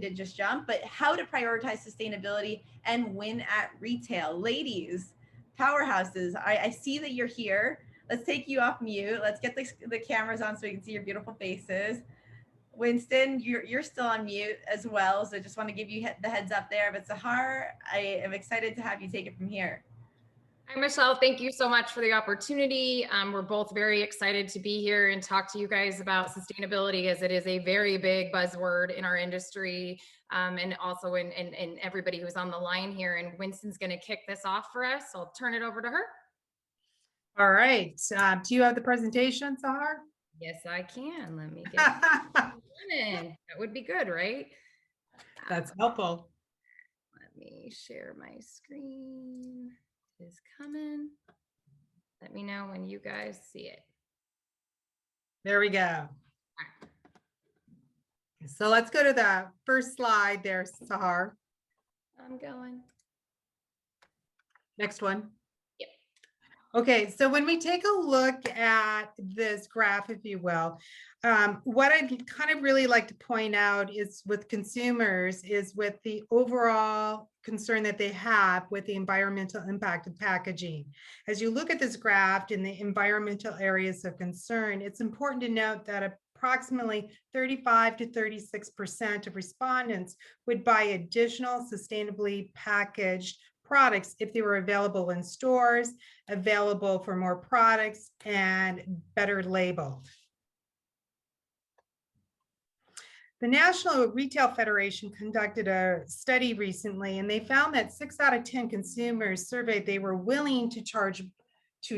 did just jump, but how to prioritize sustainability and win at retail. Ladies, powerhouses, I see that you're here. Let's take you off mute. Let's get the cameras on so we can see your beautiful faces. Winston, you're still on mute as well, so just want to give you the heads up there. But Sahar, I am excited to have you take it from here. Hi, Michelle. Thank you so much for the opportunity. We're both very excited to be here and talk to you guys about sustainability, as it is a very big buzzword in our industry, and also in everybody who's on the line here. And Winston's going to kick this off for us. So I'll turn it over to her. All right. Do you have the presentation, Sahar? Yes, I can. Let me get in. That would be good, right? That's helpful. Let me share my screen. Is coming. Let me know when you guys see it. There we go. So let's go to the first slide there, Sahar. I'm going. Next one. Yep. Okay, so when we take a look at this graph, if you will, what I'd kind of really like to point out is with consumers is with the overall concern that they have with the environmental impact of packaging. As you look at this graph in the environmental areas of concern, it's important to note that approximately 35 to 36% of respondents would buy additional sustainably packaged products if they were available in stores, available for more products, and better labeled. The National Retail Federation conducted a study recently, and they found that 6 out of 10 consumers surveyed they were willing to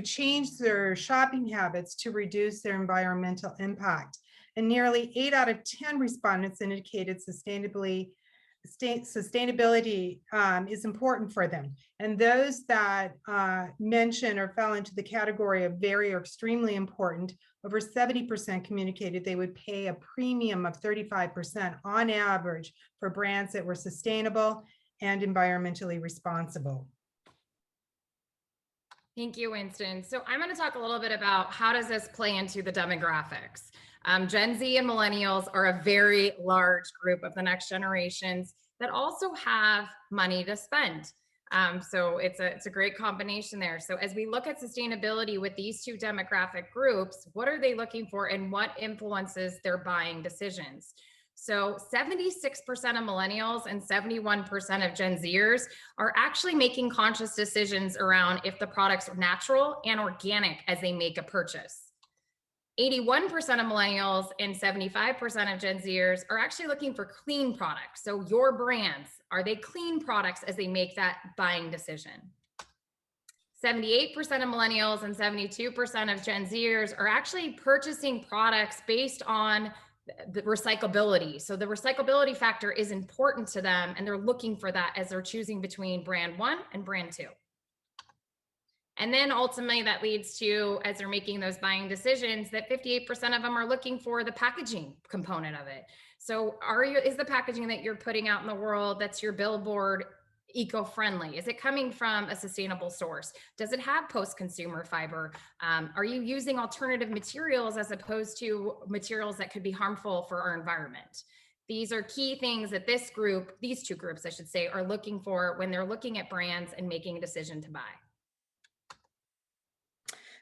change their shopping habits to reduce their environmental impact. And nearly 8 out of 10 respondents indicated sustainability is important for them. And those that mention or fell into the category of very or extremely important, over 70% communicated they would pay a premium of 35% on average for brands that were sustainable and environmentally responsible. Thank you, Winston. So I'm going to talk a little bit about how does this play into the demographics. Gen Z and millennials are a very large group of the next generations that also have money to spend. So it's a great combination there. So as we look at sustainability with these two demographic groups, what are they looking for and what influences their buying decisions? So 76% of millennials and 71% of Gen Zers are actually making conscious decisions around if the products are natural and organic as they make a purchase. 81% of millennials and 75% of Gen Zers are actually looking for clean products. So your brands, are they clean products as they make that buying decision? 78% of millennials and 72% of Gen Zers are actually purchasing products based on the recyclability. So the recyclability factor is important to them, and they're looking for that as they're choosing between brand 1 and brand 2. And then ultimately that leads to, as they're making those buying decisions, that 58% of them are looking for the packaging component of it. So is the packaging that you're putting out in the world, that's your billboard, eco-friendly? Is it coming from a sustainable source? Does it have post-consumer fiber? Are you using alternative materials as opposed to materials that could be harmful for our environment? These are key things that these two groups, I should say, are looking for when they're looking at brands and making a decision to buy.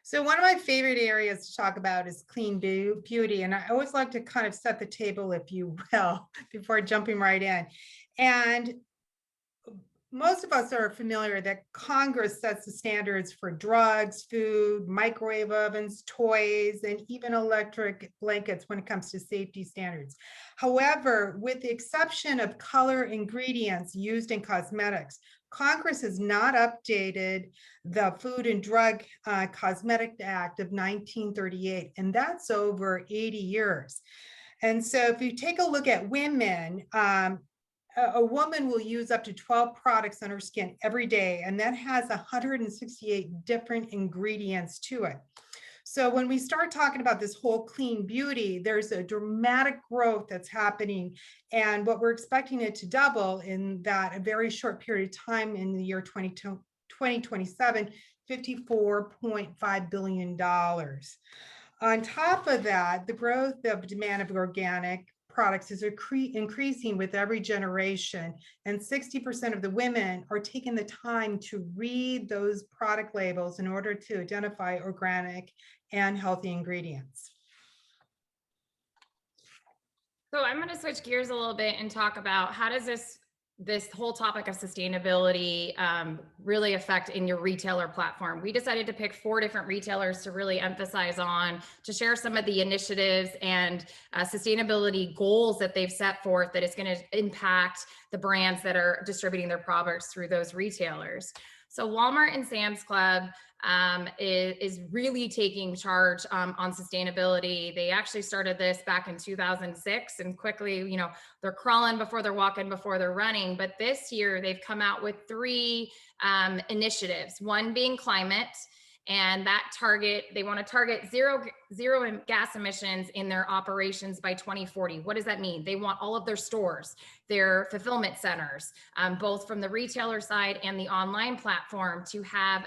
So one of my favorite areas to talk about is clean beauty. And I always like to kind of set the table, if you will, before jumping right in. And most of us are familiar that Congress sets the standards for drugs, food, microwave ovens, toys, and even electric blankets when it comes to safety standards. However, with the exception of color ingredients used in cosmetics, Congress has not updated the Food and Drug Cosmetic Act of 1938, and that's over 80 years. And so if you take a look at women, a woman will use up to 12 products on her skin every day, and that has 168 different ingredients to it. So when we start talking about this whole clean beauty, there's a dramatic growth that's happening. And what we're expecting it to double in that a very short period of time in the year 2027, $54.5 billion. On top of that, the growth of demand of organic products is increasing with every generation, and 60% of the women are taking the time to read those product labels in order to identify organic and healthy ingredients. So I'm going to switch gears a little bit and talk about how does this whole topic of sustainability really affect in your retailer platform. We decided to pick 4 different retailers to really emphasize on, to share some of the initiatives and sustainability goals that they've set forth that is going to impact the brands that are distributing their products through those retailers. So Walmart and Sam's Club is really taking charge on sustainability. They actually started this back in 2006, and quickly, they're crawling before they're walking, before they're running. But this year they've come out with 3 initiatives, one being climate. And they want to target zero gas emissions in their operations by 2040. What does that mean? They want all of their stores, their fulfillment centers, both from the retailer side and the online platform, to have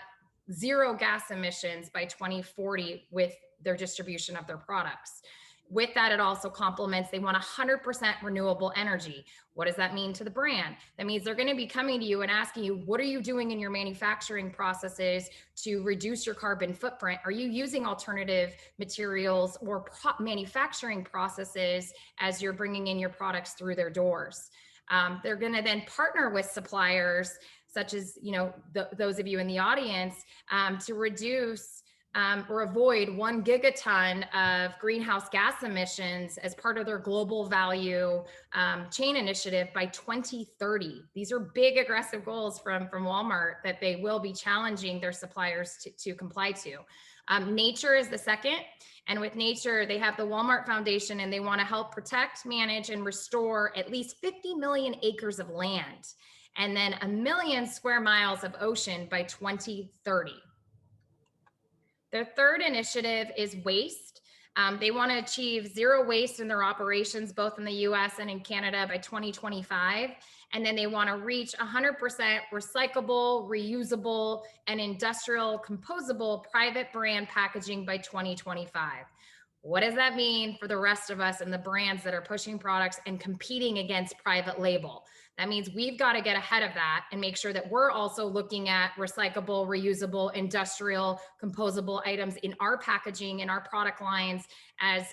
0 gas emissions by 2040 with their distribution of their products. With that, it also complements, they want 100% renewable energy. What does that mean to the brand? That means they're going to be coming to you and asking you, what are you doing in your manufacturing processes to reduce your carbon footprint? Are you using alternative materials or manufacturing processes as you're bringing in your products through their doors? They're going to then partner with suppliers, such as, those of you in the audience, to reduce or avoid 1 gigaton of greenhouse gas emissions as part of their global value chain initiative by 2030. These are big, aggressive goals from Walmart that they will be challenging their suppliers to comply to. Nature is the second. And with nature, they have the Walmart Foundation, and they want to help protect, manage, and restore at least 50 million acres of land, and then 1 million square miles of ocean by 2030. Their third initiative is waste. They want to achieve 0 waste in their operations, both in the US and in Canada, by 2025. And then they want to reach 100% recyclable, reusable, and industrial composable private brand packaging by 2025. What does that mean for the rest of us and the brands that are pushing products and competing against private label? That means we've got to get ahead of that and make sure that we're also looking at recyclable, reusable, industrial, composable items in our packaging, in our product lines, as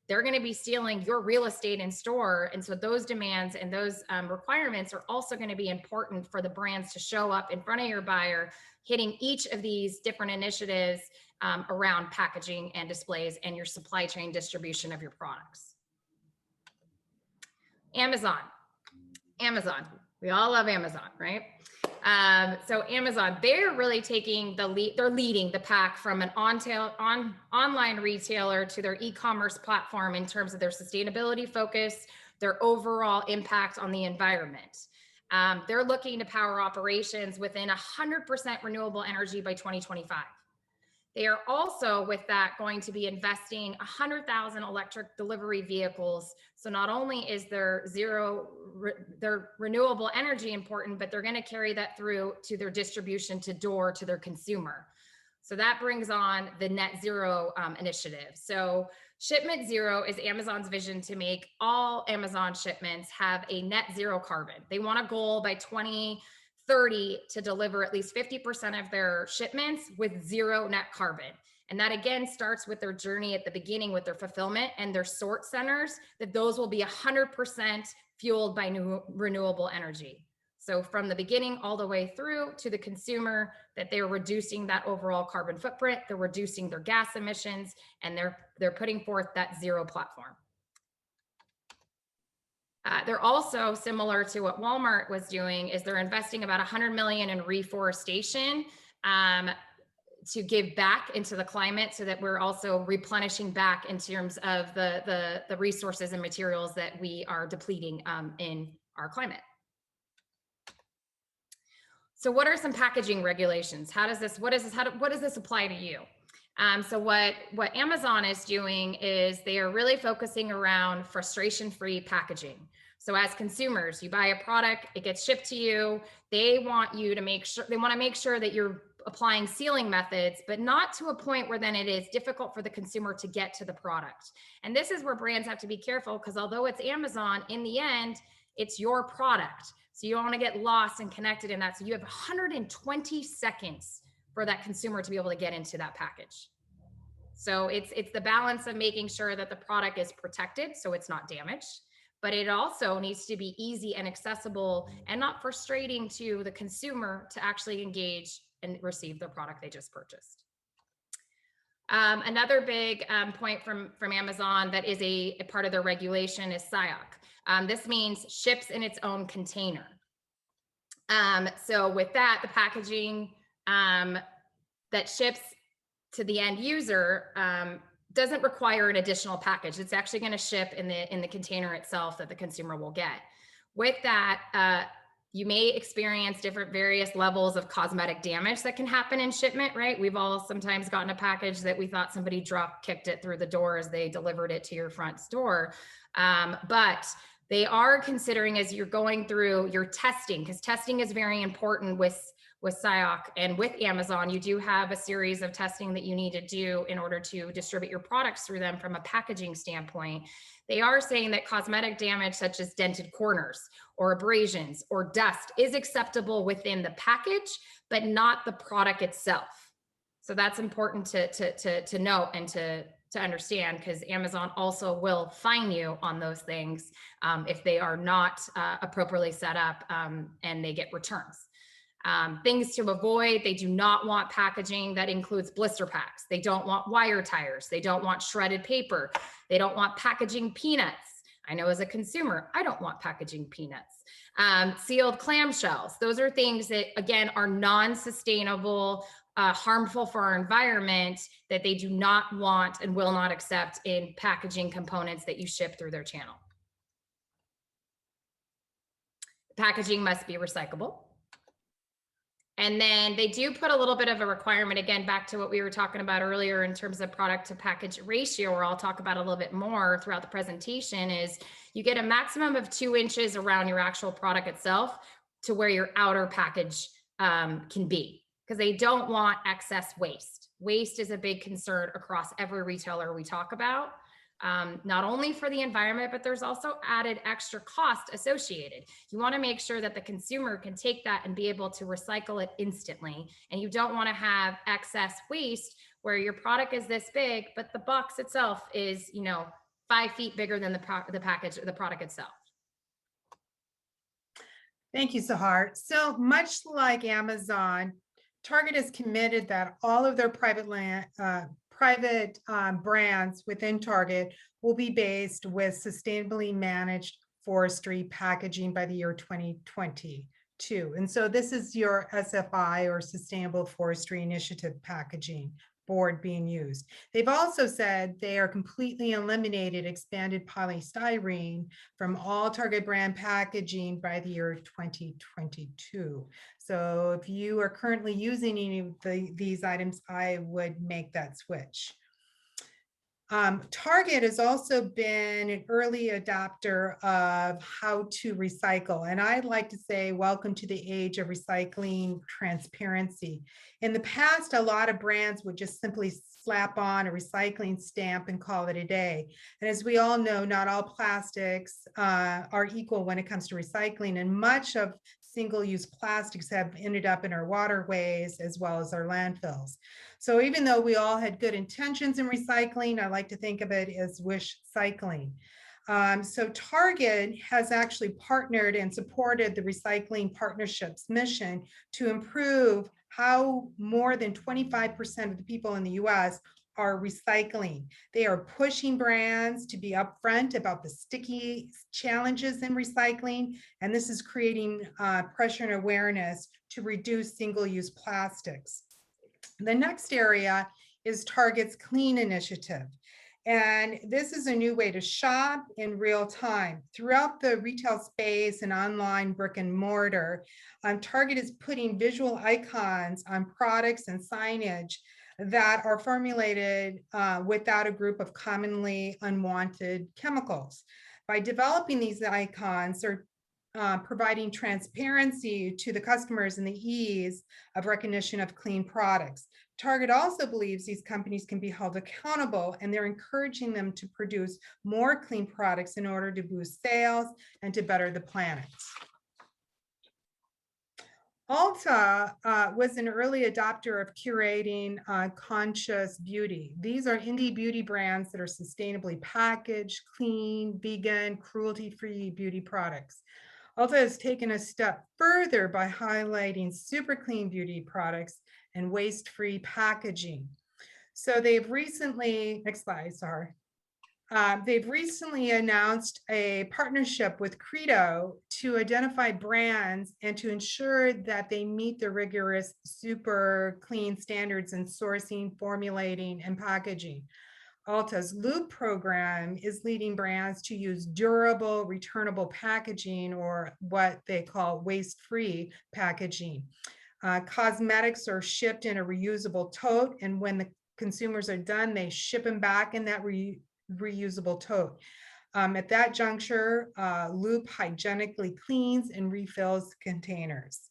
they're going to be stealing your real estate in store. And so those demands and those requirements are also going to be important for the brands to show up in front of your buyer, hitting each of these different initiatives around packaging and displays and your supply chain distribution of your products. Amazon. We all love Amazon, right? So Amazon, they're really taking the lead. They're leading the pack from an online retailer to their e-commerce platform in terms of their sustainability focus, their overall impact on the environment. They're looking to power operations within 100% renewable energy by 2025. They are also, with that, going to be investing 100,000 electric delivery vehicles. So not only is their renewable energy important, but they're going to carry that through to their distribution to door to their consumer. So that brings on the net zero initiative. So shipment zero is Amazon's vision to make all Amazon shipments have a net zero carbon. They want a goal by 2030 to deliver at least 50% of their shipments with 0 net carbon. And that again starts with their journey at the beginning with their fulfillment and their sort centers, that those will be 100% fueled by renewable energy. So from the beginning all the way through to the consumer, that they're reducing that overall carbon footprint, they're reducing their gas emissions, and they're putting forth that zero platform. They're also, similar to what Walmart was doing, is they're investing about $100 million in reforestation to give back into the climate, so that we're also replenishing back in terms of the resources and materials that we are depleting in our climate. So what are some packaging regulations? What does this apply to you? So what Amazon is doing is they are really focusing around frustration-free packaging. So as consumers, you buy a product, it gets shipped to you. They want to make sure that you're applying sealing methods, but not to a point where then it is difficult for the consumer to get to the product. And this is where brands have to be careful, because although it's Amazon, in the end, it's your product. So you don't want to get lost and connected in that. So you have 120 seconds for that consumer to be able to get into that package. So it's the balance of making sure that the product is protected so it's not damaged, but it also needs to be easy and accessible and not frustrating to the consumer to actually engage and receive the product they just purchased. Another big point from Amazon that is a part of their regulation is SIOC. This means ships in its own container. So with that, the packaging that ships to the end user doesn't require an additional package. It's actually going to ship in the container itself that the consumer will get. With that, you may experience different various levels of cosmetic damage that can happen in shipment, right? We've all sometimes gotten a package that we thought somebody kicked it through the door as they delivered it to your front door. But they are considering, as you're going through your testing, because testing is very important with SIOC and with Amazon, you do have a series of testing that you need to do in order to distribute your products through them from a packaging standpoint. They are saying that cosmetic damage such as dented corners or abrasions or dust is acceptable within the package, but not the product itself. So that's important to note and to understand, because Amazon also will fine you on those things if they are not appropriately set up and they get returns. Things to avoid: they do not want packaging that includes blister packs. They don't want wire tires. They don't want shredded paper. They don't want packaging peanuts. I know as a consumer, I don't want packaging peanuts. Sealed clamshells. Those are things that, again, are non-sustainable, harmful for our environment, that they do not want and will not accept in packaging components that you ship through their channel. Packaging must be recyclable. And then they do put a little bit of a requirement, again, back to what we were talking about earlier in terms of product to package ratio, or I'll talk about a little bit more throughout the presentation, is you get a maximum of 2 inches around your actual product itself to where your outer package can be, because they don't want excess waste. Waste is a big concern across every retailer we talk about. Not only for the environment, but there's also added extra cost associated. You want to make sure that the consumer can take that and be able to recycle it instantly. And you don't want to have excess waste where your product is this big, but the box itself is, 5 feet bigger than the product itself. Thank you, Sahar. So much like Amazon, Target is committed that all of their private brands within Target will be based with sustainably managed forestry packaging by the year 2022. And so this is your SFI, or Sustainable Forestry Initiative packaging board, being used. They've also said they are completely eliminated expanded polystyrene from all Target brand packaging by the year 2022. So if you are currently using any of these items, I would make that switch. Target has also been an early adopter of how to recycle. And I'd like to say, welcome to the age of recycling transparency. In the past, a lot of brands would just simply slap on a recycling stamp and call it a day. And as we all know, not all plastics are equal when it comes to recycling, and much of single-use plastics have ended up in our waterways as well as our landfills. So even though we all had good intentions in recycling, I like to think of it as wish cycling. So Target has actually partnered and supported the Recycling Partnerships mission to improve how more than 25% of the people in the US are recycling. They are pushing brands to be upfront about the sticky challenges in recycling, and this is creating pressure and awareness to reduce single-use plastics. The next area is Target's Clean Initiative. And this is a new way to shop in real time. Throughout the retail space and online brick and mortar, Target is putting visual icons on products and signage that are formulated without a group of commonly unwanted chemicals. By developing these icons, they're providing transparency to the customers and the ease of recognition of clean products. Target also believes these companies can be held accountable, and they're encouraging them to produce more clean products in order to boost sales and to better the planet. Ulta was an early adopter of curating conscious beauty. These are indie beauty brands that are sustainably packaged, clean, vegan, cruelty-free beauty products. Ulta has taken a step further by highlighting super clean beauty products and waste-free packaging. So they've recently, next slide, sorry. They've recently announced a partnership with Credo to identify brands and to ensure that they meet the rigorous super clean standards in sourcing, formulating, and packaging. Ulta's Loop program is leading brands to use durable, returnable packaging, or what they call waste-free packaging. Cosmetics are shipped in a reusable tote, and when the consumers are done, they ship them back in that reusable tote. At that juncture, Loop hygienically cleans and refills containers.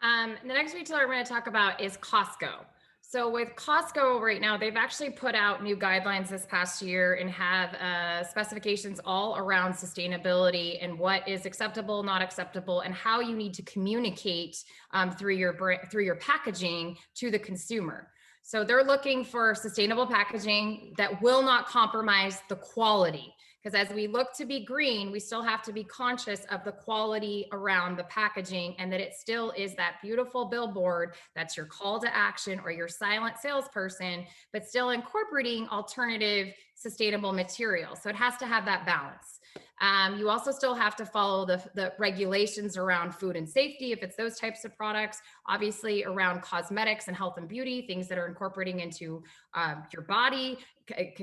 The next retailer we're going to talk about is Costco. So with Costco right now, they've actually put out new guidelines this past year and have specifications all around sustainability and what is acceptable, not acceptable, and how you need to communicate through your packaging to the consumer. So they're looking for sustainable packaging that will not compromise the quality. Because as we look to be green, we still have to be conscious of the quality around the packaging, and that it still is that beautiful billboard that's your call to action or your silent salesperson, but still incorporating alternative sustainable materials. So it has to have that balance. You also still have to follow the regulations around food and safety if it's those types of products, obviously around cosmetics and health and beauty, things that are incorporating into your body,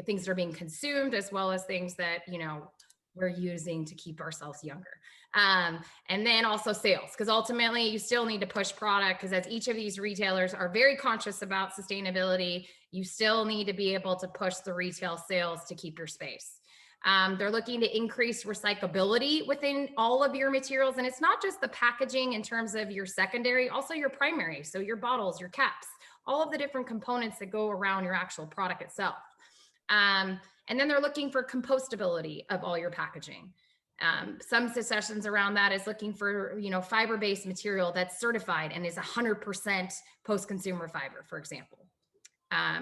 things that are being consumed, as well as things that, you know, we're using to keep ourselves younger. And then also sales, because ultimately you still need to push product, because as each of these retailers are very conscious about sustainability, you still need to be able to push the retail sales to keep your space. They're looking to increase recyclability within all of your materials. And it's not just the packaging in terms of your secondary, also your primary. So your bottles, your caps, all of the different components that go around your actual product itself. And then they're looking for compostability of all your packaging. Some suggestions around that is looking for, you know, fiber-based material that's certified and is 100% post-consumer fiber, for example.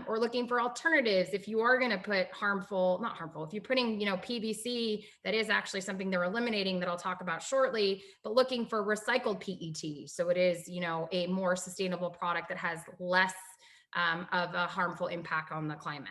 Or looking for alternatives if you are going to put if you're putting, you know, PVC, that is actually something they're eliminating that I'll talk about shortly, but looking for recycled PET. So it is, you know, a more sustainable product that has less of a harmful impact on the climate.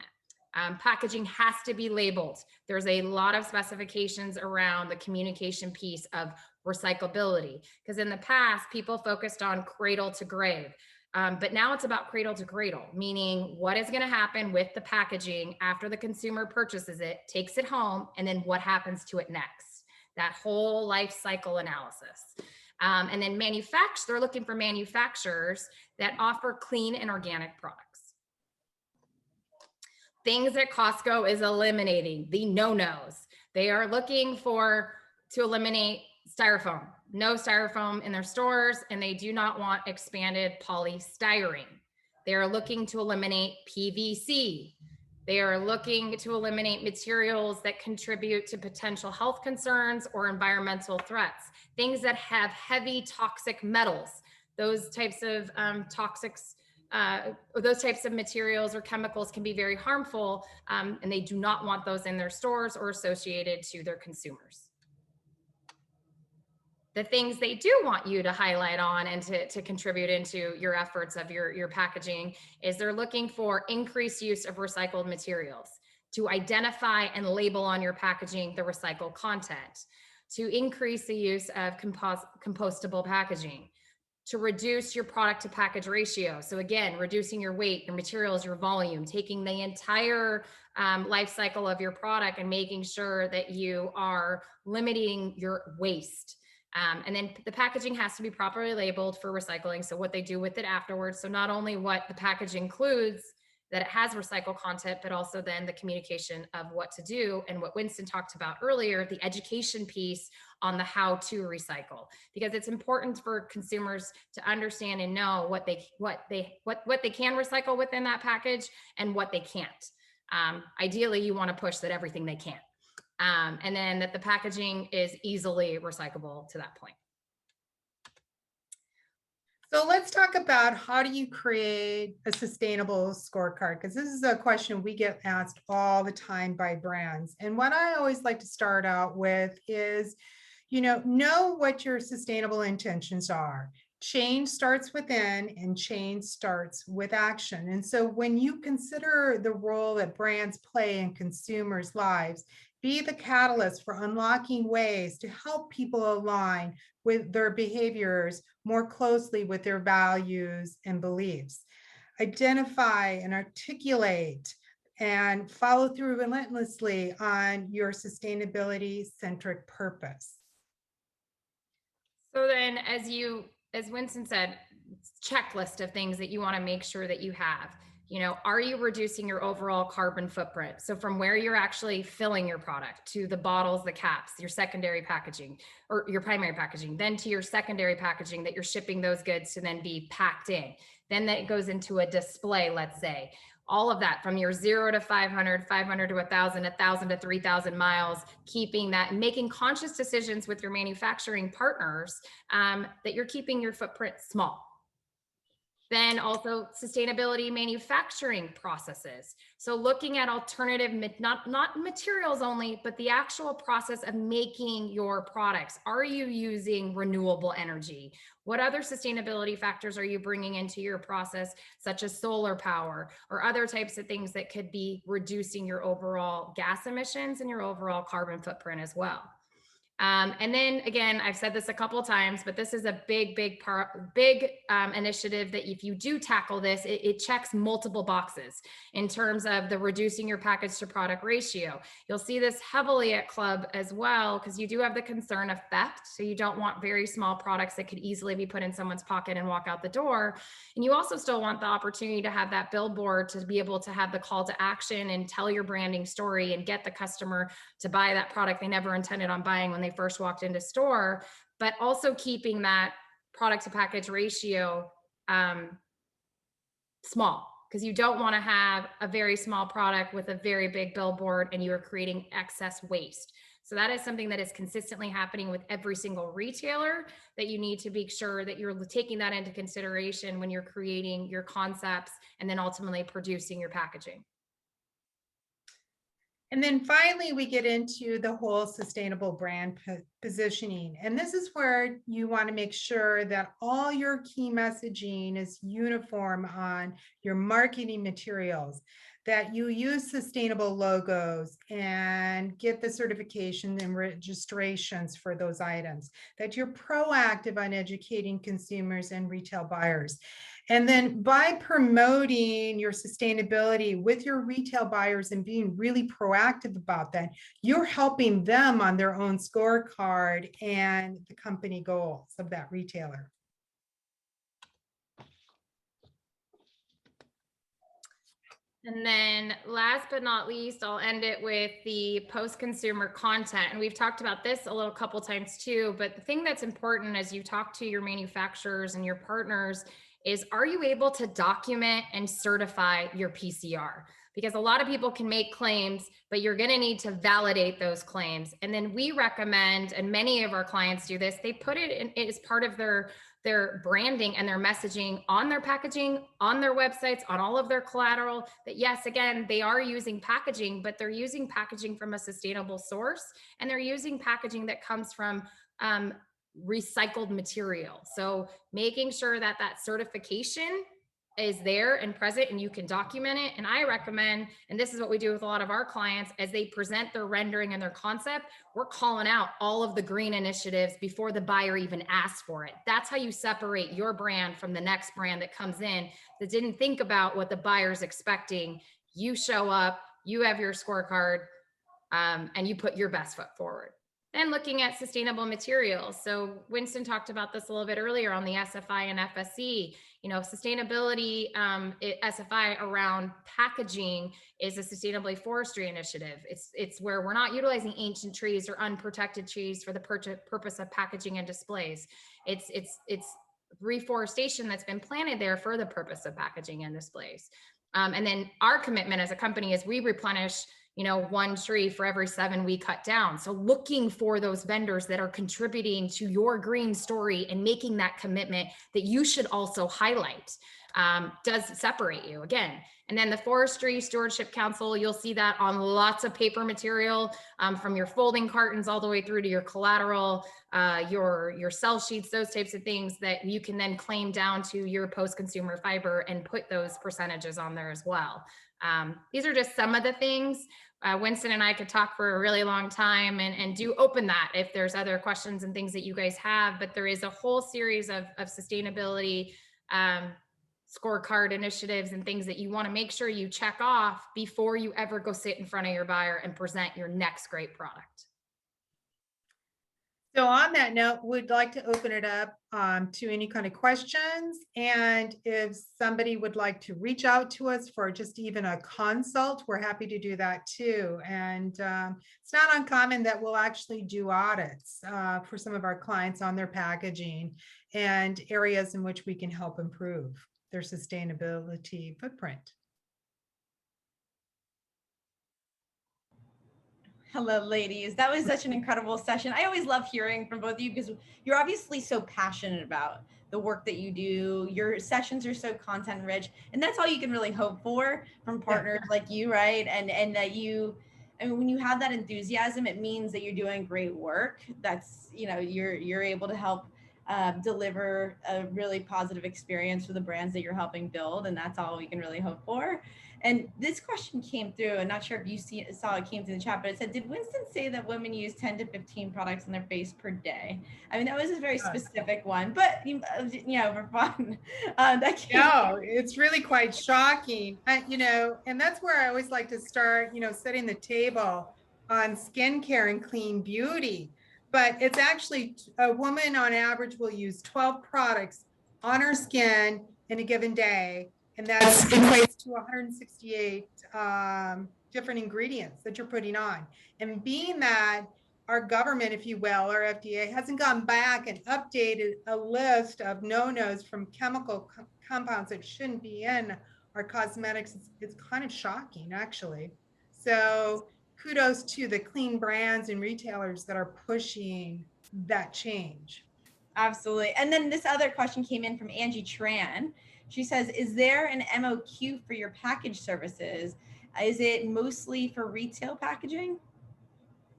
Packaging has to be labeled. There's a lot of specifications around the communication piece of recyclability, because in the past, people focused on cradle to grave. But now it's about cradle to cradle, meaning what is going to happen with the packaging after the consumer purchases it, takes it home, and then what happens to it next. That whole life cycle analysis. And then they're looking for manufacturers that offer clean and organic products. Things that Costco is eliminating, the no-nos. They are looking to eliminate styrofoam. No styrofoam in their stores, and they do not want expanded polystyrene. They are looking to eliminate PVC. They are looking to eliminate materials that contribute to potential health concerns or environmental threats. Things that have heavy toxic metals, those types of those types of materials or chemicals can be very harmful, and they do not want those in their stores or associated to their consumers. The things they do want you to highlight on and to contribute into your efforts of your packaging is they're looking for increased use of recycled materials, to identify and label on your packaging the recycled content, to increase the use of compostable packaging, to reduce your product to package ratio. So again, reducing your weight, your materials, your volume, taking the entire life cycle of your product and making sure that you are limiting your waste. And then the packaging has to be properly labeled for recycling. So what they do with it afterwards. So not only what the package includes that it has recycled content, but also then the communication of what to do and what Winston talked about earlier, the education piece on the how to recycle, because it's important for consumers to understand and know what they can recycle within that package and what they can't. Ideally, you want to push that everything they can, and then that the packaging is easily recyclable to that point. So let's talk about, how do you create a sustainable scorecard? Because this is a question we get asked all the time by brands. And what I always like to start out with is, know what your sustainable intentions are. Change starts within, and change starts with action. And so when you consider the role that brands play in consumers' lives, be the catalyst for unlocking ways to help people align with their behaviors more closely with their values and beliefs. Identify and articulate and follow through relentlessly on your sustainability-centric purpose. So then, as Winston said, checklist of things that you want to make sure that you have. Are you reducing your overall carbon footprint? So from where you're actually filling your product, to the bottles, the caps, your secondary packaging, or your primary packaging, then to your secondary packaging that you're shipping those goods to then be packed in. Then that goes into a display, let's say. All of that from your 0 to 500, 500 to 1,000, 1,000 to 3,000 miles, keeping that and making conscious decisions with your manufacturing partners that you're keeping your footprint small. Then also sustainability manufacturing processes. So looking at alternative, not materials only, but the actual process of making your products. Are you using renewable energy? What other sustainability factors are you bringing into your process, such as solar power or other types of things that could be reducing your overall gas emissions and your overall carbon footprint as well? And then again, I've said this a couple of times, but this is a big initiative that if you do tackle this, it checks multiple boxes in terms of the reducing your package to product ratio. You'll see this heavily at Club as well, because you do have the concern of theft. So you don't want very small products that could easily be put in someone's pocket and walk out the door. And you also still want the opportunity to have that billboard to be able to have the call to action and tell your branding story and get the customer to buy that product they never intended on buying when they first walked into store, but also keeping that product to package ratio small, because you don't want to have a very small product with a very big billboard and you are creating excess waste. So that is something that is consistently happening with every single retailer, that you need to be sure that you're taking that into consideration when you're creating your concepts and then ultimately producing your packaging. And then finally, we get into the whole sustainable brand positioning. And this is where you want to make sure that all your key messaging is uniform on your marketing materials, that you use sustainable logos and get the certification and registrations for those items, that you're proactive on educating consumers and retail buyers. And then by promoting your sustainability with your retail buyers and being really proactive about that, you're helping them on their own scorecard and the company goals of that retailer. And then last but not least, I'll end it with the post-consumer content. And we've talked about this a couple times too, but the thing that's important as you talk to your manufacturers and your partners is, are you able to document and certify your PCR? Because a lot of people can make claims, but you're going to need to validate those claims. And then we recommend, and many of our clients do this, they put it in as part of their branding and their messaging on their packaging, on their websites, on all of their collateral, that yes, again, they are using packaging, but they're using packaging from a sustainable source, and they're using packaging that comes from recycled material. So making sure that that certification is there and present and you can document it. And I recommend, and this is what we do with a lot of our clients, as they present their rendering and their concept, we're calling out all of the green initiatives before the buyer even asks for it. That's how you separate your brand from the next brand that comes in that didn't think about what the buyer's expecting. You show up, you have your scorecard, and you put your best foot forward. Then looking at sustainable materials. So Winston talked about this a little bit earlier on the SFI and FSE. You know, sustainability, SFI around packaging is a sustainably forestry initiative. It's where we're not utilizing ancient trees or unprotected trees for the purpose of packaging and displays. It's reforestation that's been planted there for the purpose of packaging and displays. And then our commitment as a company is we replenish, you know, 1 tree for every 7 we cut down. So looking for those vendors that are contributing to your green story and making that commitment that you should also highlight does separate you again. And then the Forestry Stewardship Council, you'll see that on lots of paper material, from your folding cartons all the way through to your collateral, your sell sheets, those types of things that you can then claim down to your post-consumer fiber and put those percentages on there as well. These are just some of the things. Winston and I could talk for a really long time and do open that if there's other questions and things that you guys have, but there is a whole series of sustainability scorecard initiatives and things that you want to make sure you check off before you ever go sit in front of your buyer and present your next great product. So on that note, we'd like to open it up to any kind of questions. And if somebody would like to reach out to us for just even a consult, we're happy to do that too. And it's not uncommon that we'll actually do audits for some of our clients on their packaging and areas in which we can help improve their sustainability footprint. Hello, ladies. That was such an incredible session. I always love hearing from both of you because you're obviously so passionate about the work that you do. Your sessions are so content rich, and that's all you can really hope for from partners like you, right? And that you, I mean, when you have that enthusiasm, it means that you're doing great work. That's, you know, you're able to help deliver a really positive experience for the brands that you're helping build, and that's all we can really hope for. And this question came through. I'm not sure if you saw it came through the chat, but it said, did Winston say that women use 10 to 15 products on their face per day? I mean, that was a very specific one, but you know, for fun. No, it's really quite shocking. You know, and that's where I always like to start, you know, setting the table on skincare and clean beauty. But it's actually a woman on average will use 12 products on her skin in a given day. And that equates to 168 different ingredients that you're putting on. And being that our government, if you will, our FDA hasn't gone back and updated a list of no-nos from chemical compounds that shouldn't be in our cosmetics, it's kind of shocking, actually. So kudos to the clean brands and retailers that are pushing that change. Absolutely. And then this other question came in from Angie Tran. She says, is there an MOQ for your package services? Is it mostly for retail packaging?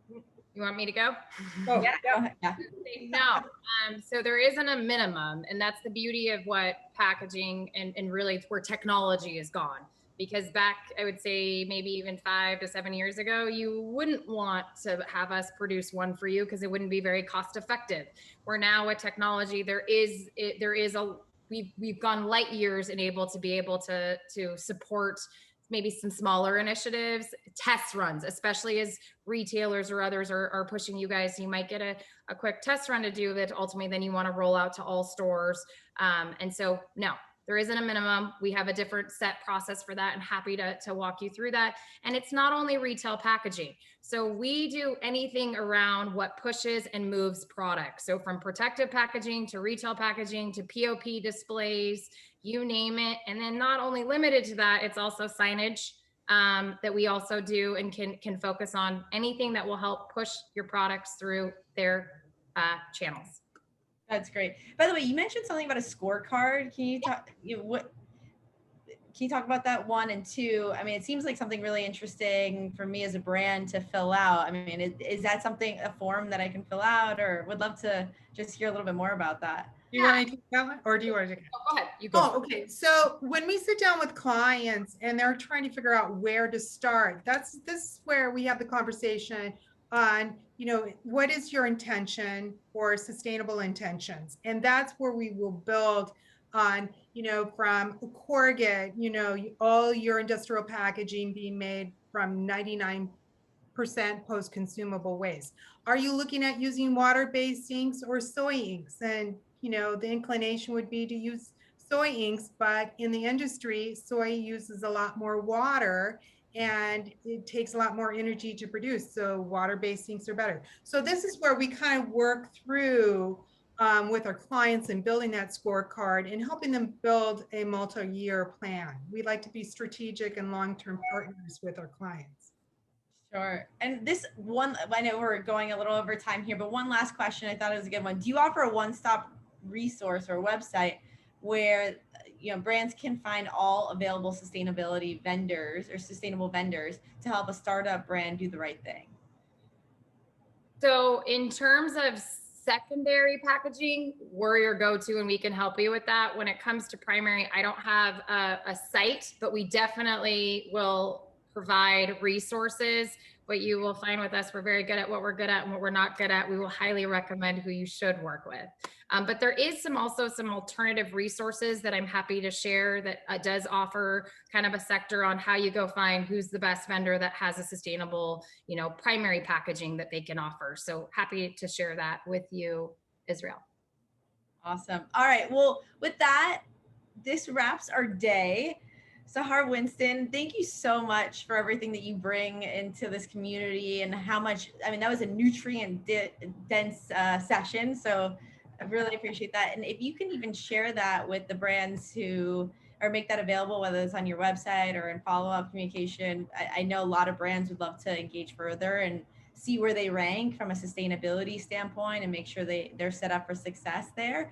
You want me to go? Oh, yeah. Go ahead. Yeah. No. So there isn't a minimum, and that's the beauty of what packaging and really where technology is gone. Because back, I would say maybe even 5 to 7 years ago, you wouldn't want to have us produce one for you because it wouldn't be very cost effective. Where now with technology, we've gone light years and able to support maybe some smaller initiatives, test runs, especially as retailers or others are pushing you guys. You might get a quick test run to do that. Ultimately, then you want to roll out to all stores. And so, no, there isn't a minimum. We have a different set process for that and happy to walk you through that. And it's not only retail packaging. So we do anything around what pushes and moves products. So from protective packaging to retail packaging to POP displays, you name it. And then not only limited to that, it's also signage that we also do and can focus on anything that will help push your products through their channels. That's great. By the way, you mentioned something about a scorecard. Can you talk? Can you talk about that, 1 and 2? I mean, it seems like something really interesting for me as a brand to fill out. I mean, is that something, a form that I can fill out, or would love to just hear a little bit more about that? Do you want me to take that one, or do you want to take it? Go ahead. You go. Oh, okay. So when we sit down with clients and they're trying to figure out where to start, this is where we have the conversation on, you know, what is your intention or sustainable intentions? And that's where we will build on, you know, from corrugate, you know, all your industrial packaging being made from 99 post-consumable waste. Are you looking at using water-based inks or soy inks? And, the inclination would be to use soy inks, but in the industry, soy uses a lot more water and it takes a lot more energy to produce. So water-based inks are better. So this is where we kind of work through with our clients and building that scorecard and helping them build a multi-year plan. We like to be strategic and long-term partners with our clients. Sure. And this one, I know we're going a little over time here, but one last question. I thought it was a good one. Do you offer a one-stop resource or website where brands can find all available sustainability vendors or sustainable vendors to help a startup brand do the right thing? So in terms of secondary packaging, we're your go-to and we can help you with that. When it comes to primary, I don't have a site, but we definitely will provide resources. What you will find with us, we're very good at what we're good at, and what we're not good at, we will highly recommend who you should work with. But there is also some alternative resources that I'm happy to share that does offer kind of a sector on how you go find who's the best vendor that has a sustainable, primary packaging that they can offer. So happy to share that with you, Israel. Awesome. All right. Well, with that, this wraps our day. Sahar Winston, thank you so much for everything that you bring into this community and how much, that was a nutrient dense session. So I really appreciate that. And if you can even share that with the brands or make that available, whether it's on your website or in follow-up communication, I know a lot of brands would love to engage further and see where they rank from a sustainability standpoint and make sure they're set up for success there.